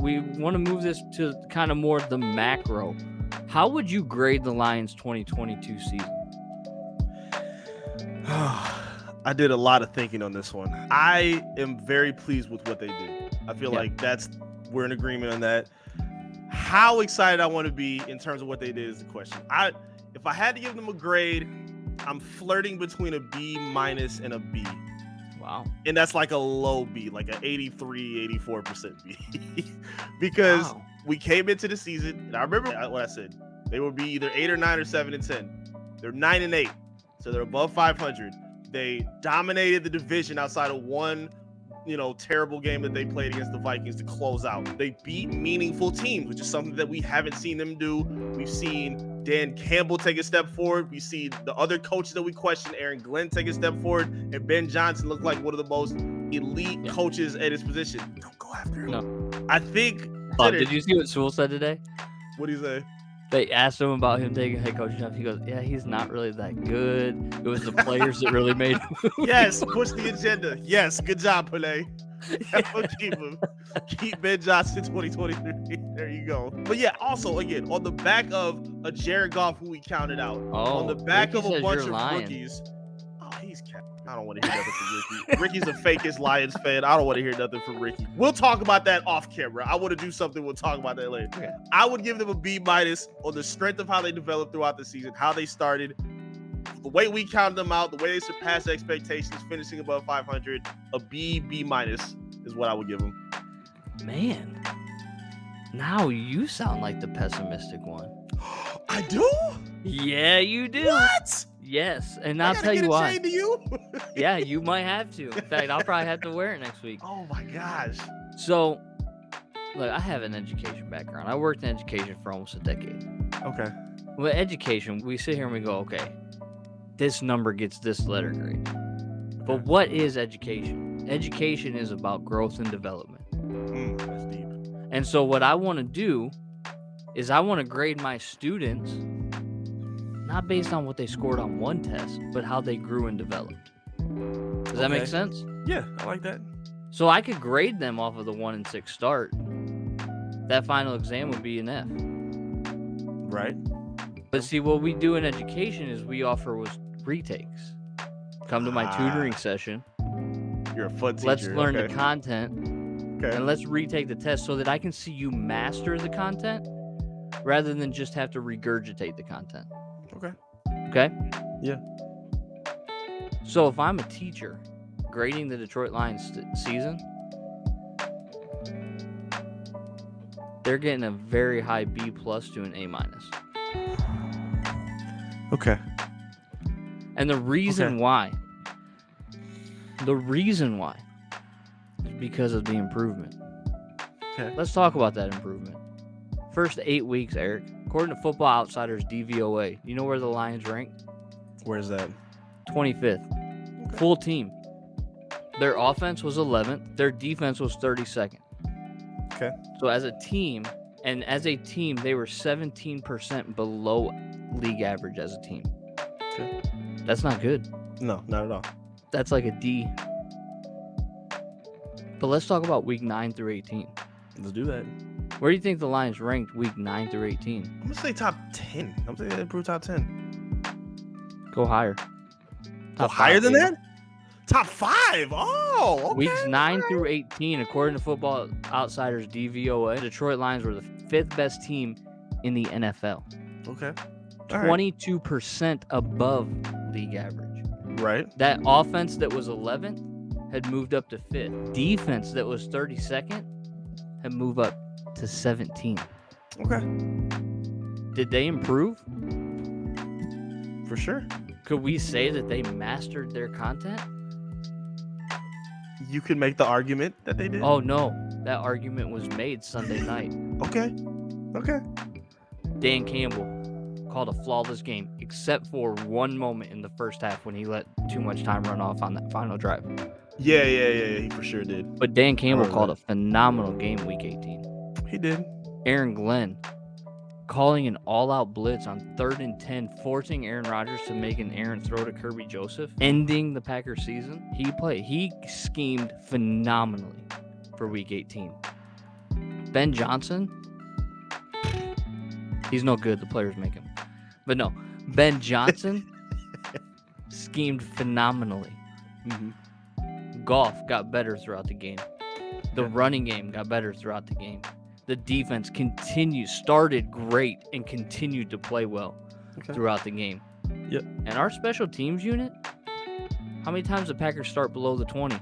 we want to move this to kind of more the macro. How would you grade the Lions 2022 season? I did a lot of thinking on this one. I am very pleased with what they did. I feel like we're in agreement on that. How excited I want to be in terms of what they did is the question. If I had to give them a grade, I'm flirting between a B- and a B. Wow. And that's like a low B, like an 83, 84% B. Because we came into the season, and I remember what I said. They would be either 8 or 9 or 7 and 10. They're 9 and 8, so they're above 500. They dominated the division outside of one, terrible game that they played against the Vikings to close out. They beat meaningful teams, which is something that we haven't seen them do. We've seen Dan Campbell take a step forward. We see the other coaches that we question, Aaron Glenn, take a step forward, and Ben Johnson look like one of the most elite coaches at his position. Don't go after him. No. I think. Did you see what Sewell said today? What did he say? They asked him about him taking head coaching job. He goes, "Yeah, he's not really that good. It was the players that really made him." Yes, push the agenda. Yes, good job, Pele. Keep him. Keep Ben Johnson 2023. There you go. But yeah, also again on the back of a Jared Goff who we counted out, on the back of a bunch of rookies. Oh, he's capped. I don't want to hear nothing from Ricky. Ricky's a fakest Lions fan. I don't want to hear nothing from Ricky. We'll talk about that off camera. I want to do something. We'll talk about that later. Okay. I would give them a B- on the strength of how they developed throughout the season, how they started, the way we counted them out, the way they surpassed expectations, finishing above 500. A B- is what I would give them. Man, now you sound like the pessimistic one. I do? Yeah, you do. What? Yes, and I'll tell you why. To you? Yeah, you might have to. In fact, I'll probably have to wear it next week. Oh my gosh. So, look, I have an education background. I worked in education for almost a decade. Okay. With education, we sit here and we go, okay, this number gets this letter grade. But what is education? Education is about growth and development. That's deep. And so what I want to do is I want to grade my students not based on what they scored on one test, but how they grew and developed. Does that make sense? Yeah, I like that. So I could grade them off of the 1 and 6 start. That final exam would be an F. Right. But see, what we do in education is we offer retakes. Come to my tutoring session. You're a fun teacher. Let's learn the content. Okay. And let's retake the test so that I can see you master the content rather than just have to regurgitate the content. Okay? Yeah. So if I'm a teacher grading the Detroit Lions season, they're getting a very high B+ to an A-. Okay. And the reason why is because of the improvement. Okay. Let's talk about that improvement. First 8 weeks, Eric. According to Football Outsiders DVOA, you know where the Lions ranked? Where's that? 25th. Okay. Full team. Their offense was 11th. Their defense was 32nd. Okay. So as a team, they were 17% below league average as a team. Okay. That's not good. No, not at all. That's like a D. But let's talk about week 9 through 18. Let's do that. Where do you think the Lions ranked week 9 through 18? I'm going to say top 10. I'm going to say they improved top 10. Go higher. Go higher than that? Top 5. Oh, okay. Weeks 9 through 18, according to Football Outsiders DVOA, Detroit Lions were the 5th best team in the NFL. Okay. 22% above league average. Right. That offense that was 11th had moved up to 5th. Defense that was 32nd had moved up to 17. Okay. Did they improve? For sure. Could we say that they mastered their content? You could make the argument that they did. Oh, no. That argument was made Sunday night. Okay. Dan Campbell called a flawless game, except for one moment in the first half when he let too much time run off on that final drive. Yeah, he for sure did. But Dan Campbell called a phenomenal game week 18. He did. Aaron Glenn calling an all-out blitz on 3rd and 10, forcing Aaron Rodgers to make an errant throw to Kirby Joseph, ending the Packers season. He schemed phenomenally for week 18. Ben Johnson, he's no good. The players make him. But no, Ben Johnson schemed phenomenally. Goff got better throughout the game. The running game got better throughout the game. The defense started great and continued to play well throughout the game. Yep. And our special teams unit, how many times did Packers start below the 20?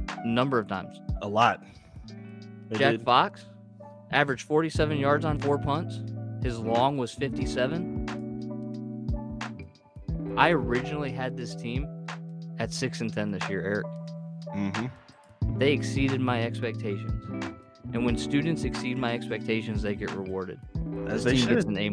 A number of times. A lot. Jack Fox averaged 47 yards on 4 punts. His long was 57. I originally had this team at 6-10 this year, Eric. They exceeded my expectations. And when students exceed my expectations, they get rewarded. As This they team gets should. an A-.